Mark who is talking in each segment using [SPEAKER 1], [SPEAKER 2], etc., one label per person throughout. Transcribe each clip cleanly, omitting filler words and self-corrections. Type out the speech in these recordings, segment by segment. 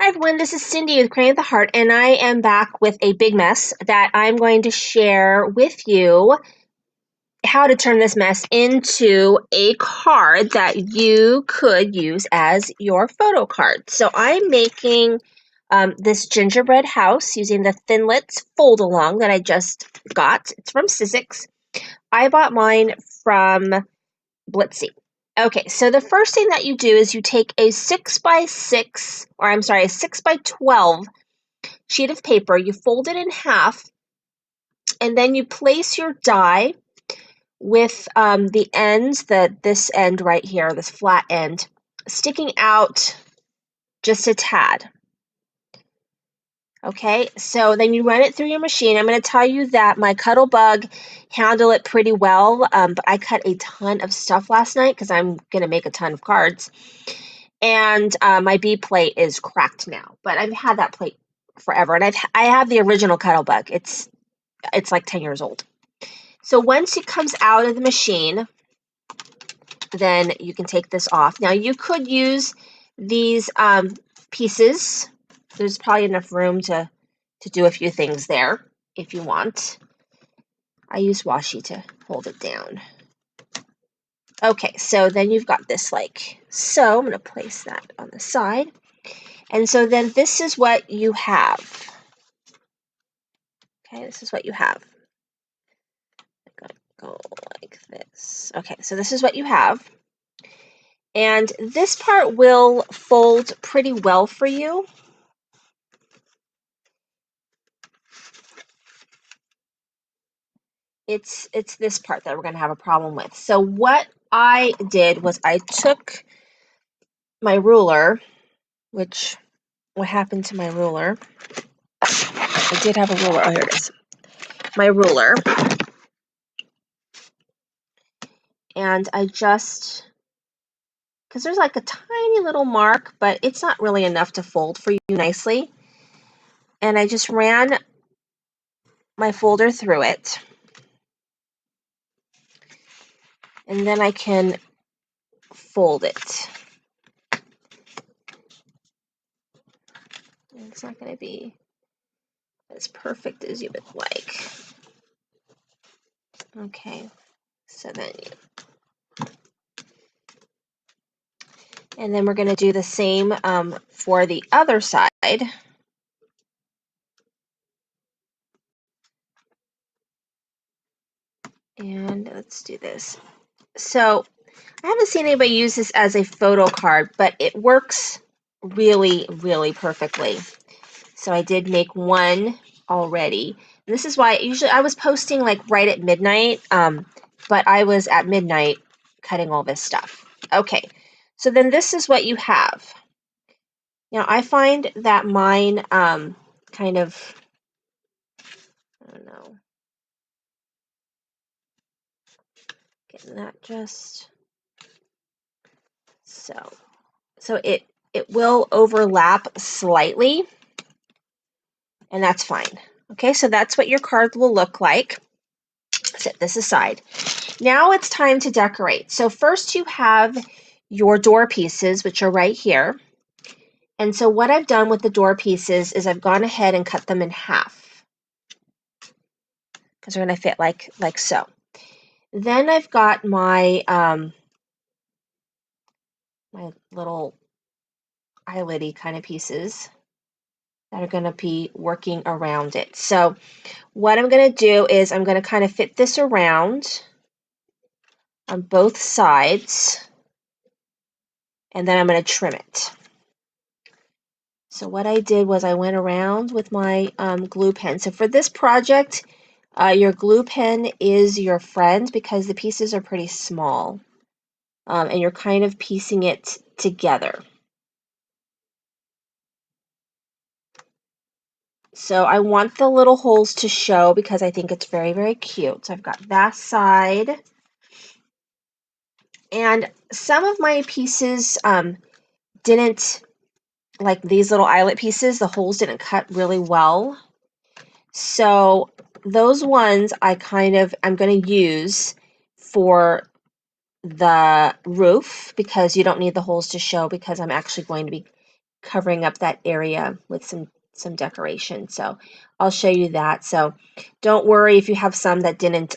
[SPEAKER 1] Hi everyone, this is Cindy with Crayon of the Heart, and I am back with a big mess that I'm going to share with you how to turn this mess into a card that you could use as your photo card. So I'm making this gingerbread house using the Thinlits fold along that I just got. It's from Sizzix. I bought mine from Blitsy. Okay, so the first thing that you do is you take a 6x6, or I'm sorry, a 6x12 sheet of paper, you fold it in half, and then you place your die with the ends, this end right here, this flat end, sticking out just a tad. Okay, so then you run it through your machine. I'm going to tell you that my Cuttlebug handled it pretty well, but I cut a ton of stuff last night because I'm going to make a ton of cards. And my B plate is cracked now, but I've had that plate forever, and I have the original Cuttlebug. It's like 10 years old. So once it comes out of the machine, then you can take this off. Now you could use these pieces. There's probably enough room to do a few things there if you want. I use washi to hold it down. Okay, so then you've got this like so. I'm going to place that on the side. And so then this is what you have. Okay, this is what you have. I'm going to go like this. Okay, so this is what you have. And this part will fold pretty well for you. It's this part that we're going to have a problem with. So what I did was I took my ruler, what happened to my ruler? I did have a ruler. Oh, here it is. My ruler. And I just, because there's like a tiny little mark, but it's not really enough to fold for you nicely. And I just ran my folder through it. And then I can fold it. It's not going to be as perfect as you would like. Okay, so then and then we're going to do the same for the other side. And let's do this. So I haven't seen anybody use this as a photo card, but it works really, really perfectly. So I did make one already. And this is why usually I was posting like right at midnight, but I was at midnight cutting all this stuff. Okay, so then this is what you have. Now I find that mine kind of, I don't know, getting that just so. So it will overlap slightly, and that's fine. Okay, so that's what your card will look like. Set this aside. Now it's time to decorate. So first you have your door pieces, which are right here. And so what I've done with the door pieces is I've gone ahead and cut them in half because they're going to fit like so. Then I've got my my little eyelid-y kind of pieces that are going to be working around it. So what I'm going to do is I'm going to kind of fit this around on both sides, and then I'm going to trim it. So what I did was I went around with my glue pen. So for this project, your glue pen is your friend because the pieces are pretty small, and you're kind of piecing it together. So I want the little holes to show because I think it's very, very cute. So I've got that side. And some of my pieces didn't, like these little eyelet pieces, the holes didn't cut really well. So those ones I'm going to use for the roof because you don't need the holes to show because I'm actually going to be covering up that area with some decoration. So I'll show you that. So don't worry if you have some that didn't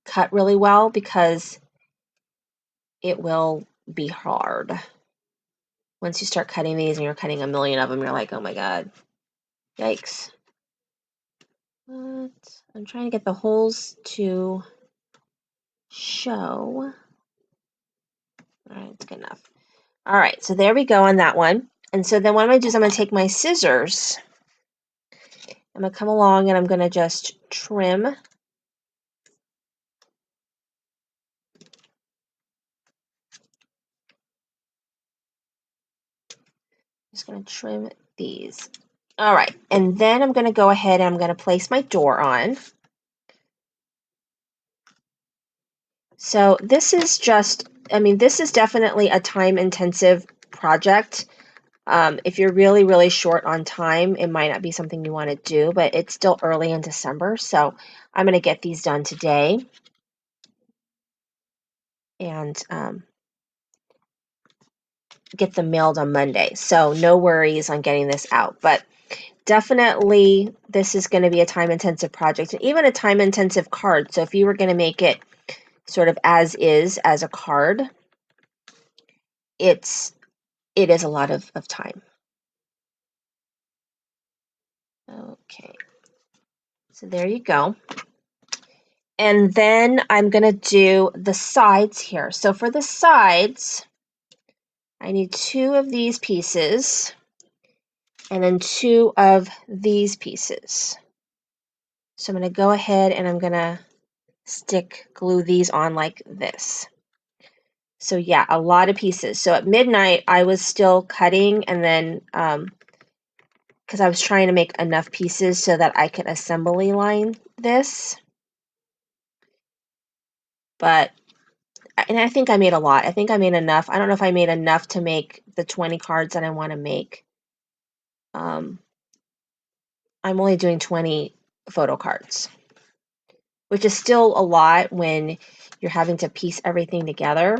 [SPEAKER 1] cut really well, because it will be hard. Once you start cutting these and you're cutting a million of them, you're like, oh my God, yikes. But I'm trying to get the holes to show. All right, it's good enough. All right, so there we go on that one. And so then what I'm going to do is I'm going to take my scissors. I'm going to come along and I'm going to just trim. Just going to trim these. All right, and then I'm going to go ahead and I'm going to place my door on. So this is just, I mean, this is definitely a time-intensive project. If you're really, really short on time, it might not be something you want to do, but it's still early in December, so I'm going to get these done today. And get them mailed on Monday. So no worries on getting this out. But definitely this is going to be a time-intensive project, and even a time-intensive card. So if you were going to make it sort of as is as a card, it is a lot of time. Okay. So there you go. And then I'm going to do the sides here. So for the sides, I need 2 of these pieces and then 2 of these pieces. So I'm going to go ahead and I'm going to glue these on like this. So yeah, a lot of pieces. So at midnight, I was still cutting, and then because I was trying to make enough pieces so that I could assembly line this. And I think I made a lot. I think I made enough. I don't know if I made enough to make the 20 cards that I want to make. I'm only doing 20 photo cards, which is still a lot when you're having to piece everything together.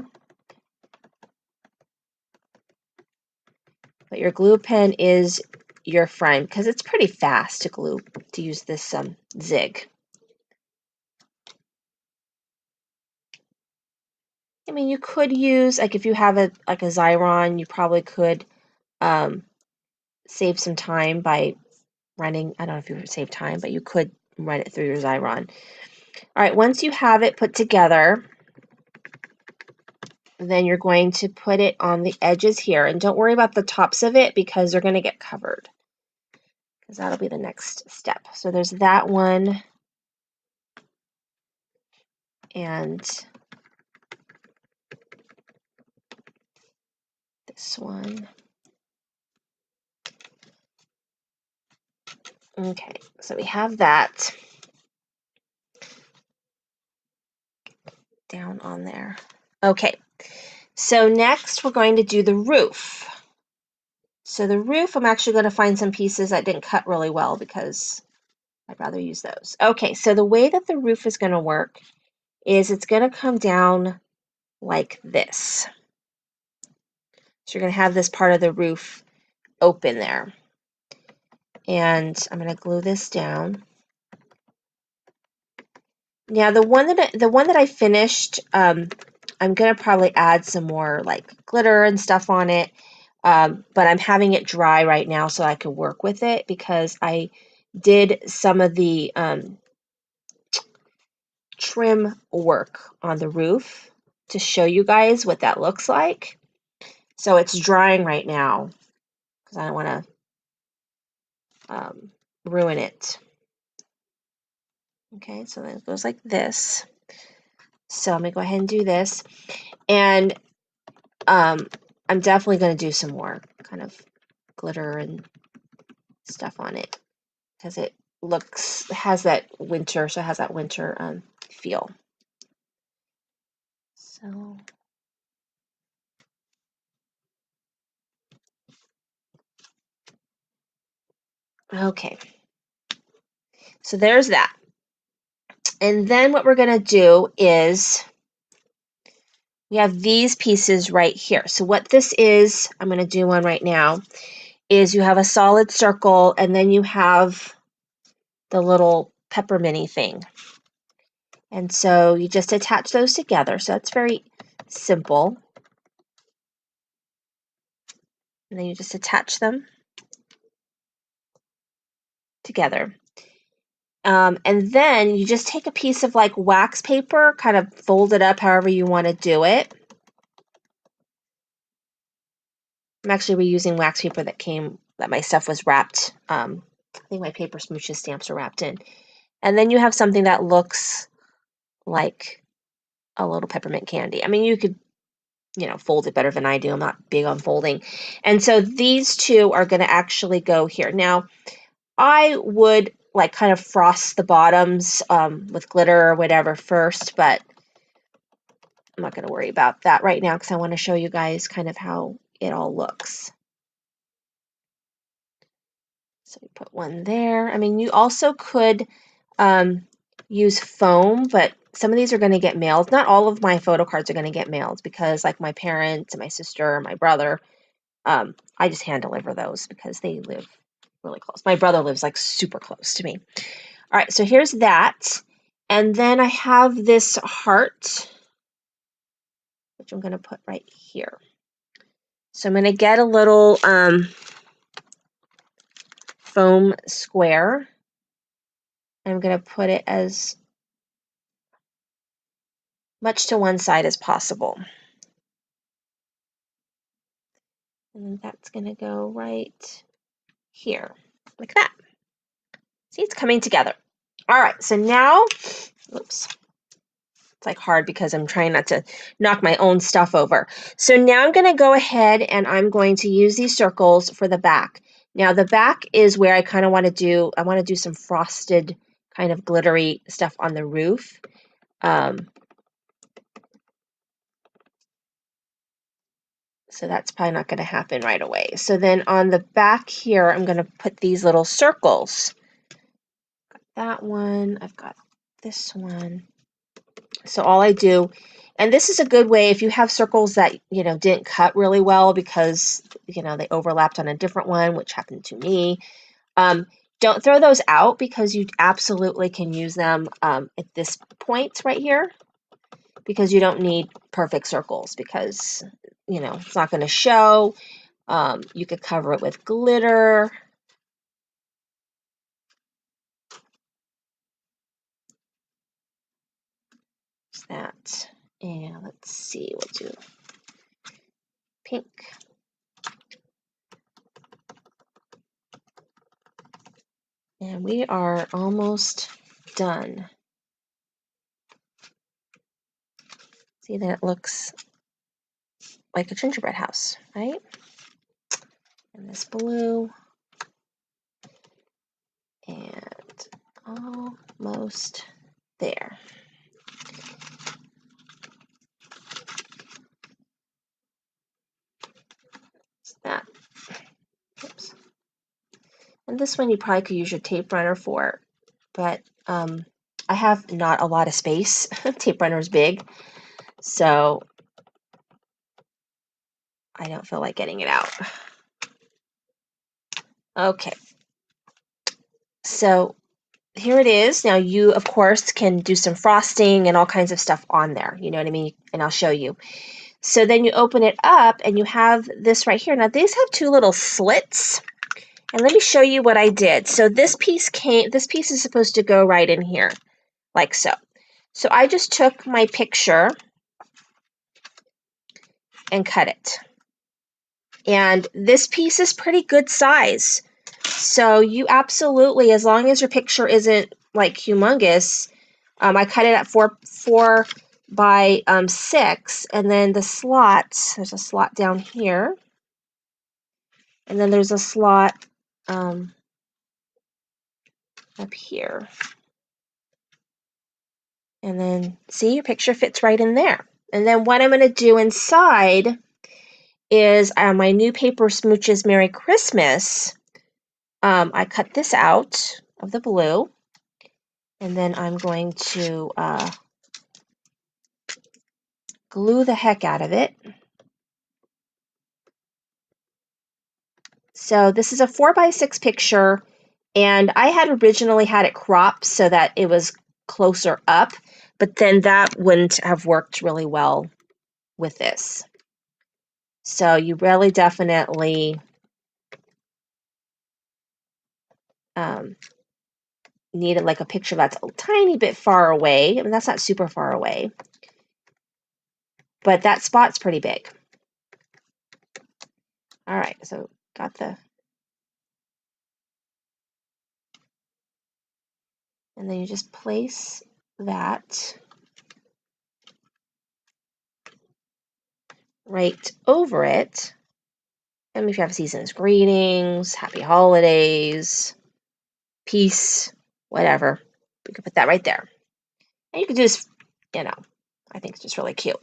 [SPEAKER 1] But your glue pen is your friend, because it's pretty fast to use this zig. I mean, you could use, like, if you have a Xyron, you probably could save some time by running. I don't know if you would save time, but you could run it through your Xyron. All right, once you have it put together, then you're going to put it on the edges here. And don't worry about the tops of it, because they're going to get covered, because that'll be the next step. So there's that one. And this one. Okay, so we have that down on there. Okay, so next we're going to do the roof. So the roof, I'm actually going to find some pieces that didn't cut really well, because I'd rather use those. Okay, so the way that the roof is going to work is it's going to come down like this. So you're going to have this part of the roof open there. And I'm going to glue this down. Now the one that I finished, I'm going to probably add some more like glitter and stuff on it. But I'm having it dry right now so I can work with it, because I did some of the trim work on the roof to show you guys what that looks like. So it's drying right now, because I don't want to ruin it. Okay, so then it goes like this. So I'm going to go ahead and do this. And I'm definitely going to do some more kind of glitter and stuff on it, because it has that winter, so it has that winter feel. So okay, so there's that. And then what we're going to do is we have these pieces right here. So what this is, I'm going to do one right now, is you have a solid circle and then you have the little pepperminty thing. And so you just attach those together. So that's very simple. And then you just attach them together. And then you just take a piece of like wax paper, kind of fold it up however you want to do it. I'm actually reusing wax paper that my stuff was wrapped. I think my paper smooches stamps are wrapped in. And then you have something that looks like a little peppermint candy. I mean, you could, fold it better than I do. I'm not big on folding. And so these two are going to actually go here. Now, I would like kind of frost the bottoms with glitter or whatever first, but I'm not going to worry about that right now because I want to show you guys kind of how it all looks. So we put one there. I mean, you also could use foam, but some of these are going to get mailed. Not all of my photo cards are going to get mailed because like my parents and my sister and my brother, I just hand deliver those because they live really close. My brother lives like super close to me. All right, so here's that. And then I have this heart, which I'm going to put right here. So I'm going to get a little foam square. I'm going to put it as much to one side as possible. And that's going to go right here, like that. See, it's coming together. All right, so now, oops, it's like hard because I'm trying not to knock my own stuff over. So now I'm going to go ahead and I'm going to use these circles for the back. Now the back is where I kind of want to do some frosted kind of glittery stuff on the roof. So that's probably not going to happen right away. So then on the back here, I'm going to put these little circles. Got that one. I've got this one. So all I do, and this is a good way if you have circles that, didn't cut really well because, they overlapped on a different one, which happened to me. Don't throw those out because you absolutely can use them at this point right here because you don't need perfect circles because, it's not going to show. You could cover it with glitter. That. And let's see, we'll do pink. And we are almost done. See that it looks like a gingerbread house, right? And this blue. And almost there. That. Oops. And this one you probably could use your tape runner for, but I have not a lot of space. Tape runner is big, so I don't feel like getting it out. Okay. So here it is. Now you, of course, can do some frosting and all kinds of stuff on there. You know what I mean? And I'll show you. So then you open it up and you have this right here. Now these have two little slits. And let me show you what I did. So this piece is supposed to go right in here, like so. So I just took my picture and cut it. And this piece is pretty good size. So you absolutely, as long as your picture isn't like humongous, I cut it at 4 by 6, and then the slots, there's a slot down here, and then there's a slot up here. And then, see, your picture fits right in there. And then what I'm going to do inside is my new paper Smooches Merry Christmas. I cut this out of the blue. And then I'm going to glue the heck out of it. So this is a 4x6 picture, and I had originally had it cropped so that it was closer up, but then that wouldn't have worked really well with this. So you really definitely needed like a picture that's a tiny bit far away. I mean, that's not super far away, but that spot's pretty big. All right, so got the, and then you just place that right over it. And if you have season's greetings, happy holidays, peace, whatever, you can put that right there. And you can just, you know, I think it's just really cute.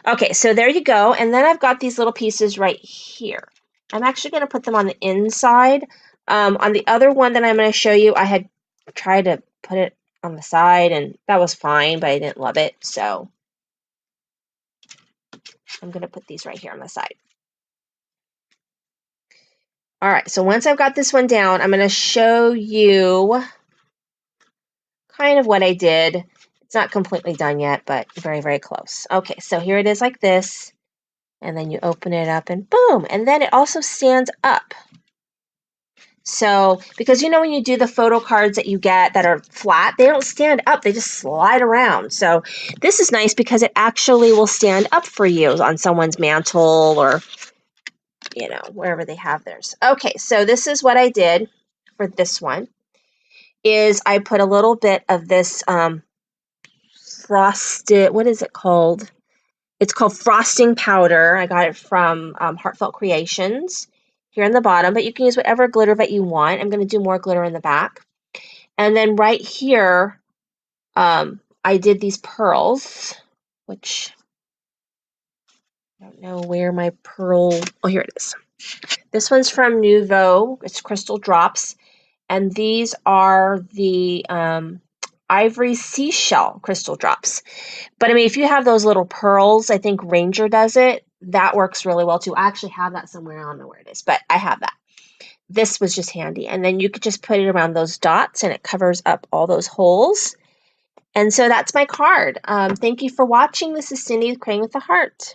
[SPEAKER 1] Okay, so there you go. And then I've got these little pieces right here. I'm actually going to put them on the inside. On the other one that I'm going to show you, I had tried to put it on the side, and that was fine, but I didn't love it. So I'm going to put these right here on the side. All right, so once I've got this one down, I'm going to show you kind of what I did. It's not completely done yet, but very, very close. Okay, so here it is like this. And then you open it up and boom, and then it also stands up. So, because you know when you do the photo cards that you get that are flat, they don't stand up, they just slide around. So this is nice because it actually will stand up for you on someone's mantle or, you know, wherever they have theirs. Okay, so this is what I did for this one, is I put a little bit of this frosted, what is it called? It's called frosting powder. I got it from Heartfelt Creations here in the bottom, but you can use whatever glitter that you want. I'm going to do more glitter in the back. And then right here, I did these pearls, which I don't know where my pearl, oh, here it is. This one's from Nuvo. It's Crystal Drops. And these are the Ivory Seashell Crystal Drops. But I mean, if you have those little pearls, I think Ranger does it. That works really well too. I actually have that somewhere. I don't know where it is, but I have that. This was just handy. And then you could just put it around those dots and it covers up all those holes. And so that's my card. Thank you for watching. This is Cindy with Praying with the Heart.